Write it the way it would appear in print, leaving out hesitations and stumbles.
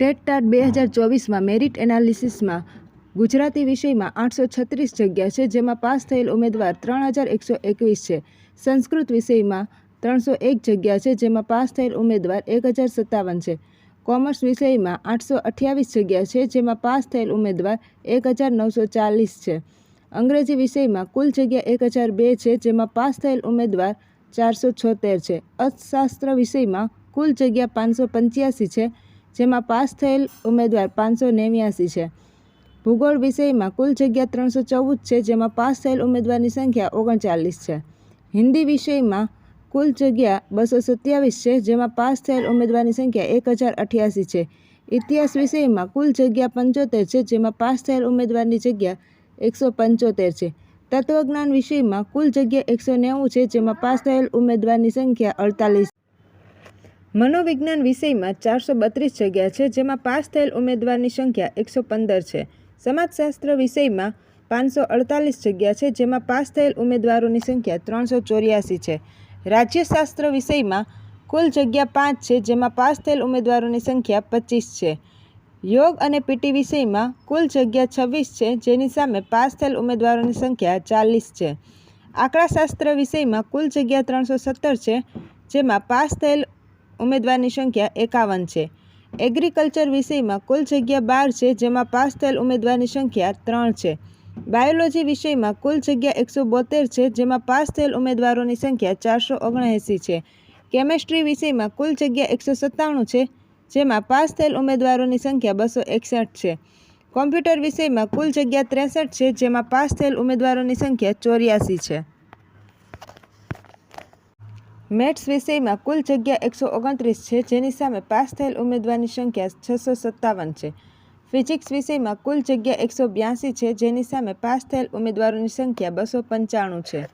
TET 2024માં merit એનાલિસિસમાં ગુજરાતી વિષયમાં 836 જગ્યા છે, જેમાં પાસ થયેલ ઉમેદવાર 3121 છે. સંસ્કૃત વિષયમાં 301 જગ્યા છે, જેમાં પાસ થયેલ ઉમેદવાર 1057 છે. કોમર્સ વિષયમાં 828 જગ્યા છે, જેમાં પાસ થયેલ ઉમેદવાર 1940 છે. અંગ્રેજી વિષયમાં કુલ જગ્યા 1002 છે, જેમાં પાસ થયેલ ઉમેદવાર 476 છે. અર્થશાસ્ત્ર વિષયમાં કુલ જગ્યા 585 છે, જેમાં પાસ થયેલ ઉમેદવાર 589 છે. ભૂગોળ વિષયમાં કુલ જગ્યા 314 છે, જેમાં પાસ થયેલ ઉમેદવારની સંખ્યા 39 છે. હિન્દી વિષયમાં કુલ જગ્યા 227 છે, જેમાં પાસ થયેલ ઉમેદવારની સંખ્યા 1088 છે. ઇતિહાસ વિષયમાં કુલ જગ્યા 75 છે, જેમાં પાસ થયેલ ઉમેદવારની જગ્યા 175 છે. તત્વજ્ઞાન વિષયમાં કુલ જગ્યા 190 છે, જેમાં પાસ થયેલ ઉમેદવારની સંખ્યા 48 છે. મનોવિજ્ઞાન વિષયમાં 432 જગ્યા છે, જેમાં પાસ થયેલ ઉમેદવારની સંખ્યા 115 છે. સમાજશાસ્ત્ર વિષયમાં 548 જગ્યા છે, જેમાં પાસ થયેલ ઉમેદવારોની સંખ્યા 384 છે. રાજ્યશાસ્ત્ર વિષયમાં કુલ જગ્યા 5 છે, જેમાં પાસ થયેલ ઉમેદવારોની સંખ્યા 25 છે. યોગ અને પીટી વિષયમાં કુલ જગ્યા 26 છે, જેની સામે પાસ થયેલ ઉમેદવારોની સંખ્યા 40 છે. આંકડાશાસ્ત્ર વિષયમાં કુલ જગ્યા 317 છે, જેમાં પાસ થયેલ ઉમેદવારની સંખ્યા 51 છે. એગ્રીકલ્ચર વિષયમાં કુલ જગ્યા 12 છે, જેમાં પાસ થયેલ ઉમેદવારની સંખ્યા 3 છે. બાયોલોજી વિષયમાં કુલ જગ્યા 172 છે, જેમાં પાસ થયેલ ઉમેદવારોની સંખ્યા 479 છે. કેમેસ્ટ્રી વિષયમાં કુલ જગ્યા 197 છે, જેમાં પાસ થયેલ ઉમેદવારોની સંખ્યા 261 છે. કોમ્પ્યુટર વિષયમાં કુલ જગ્યા 63 છે, જેમાં પાસ થયેલ ઉમેદવારોની સંખ્યા 84 છે. મેથ્સ વિષયમાં કુલ જગ્યા 129 છે, જેની સામે પાસ થયેલ ઉમેદવારની સંખ્યા 657 છે. ફિઝિક્સ વિષયમાં કુલ જગ્યા 182 છે, જેની સામે પાસ થયેલ ઉમેદવારોની સંખ્યા 295 છે.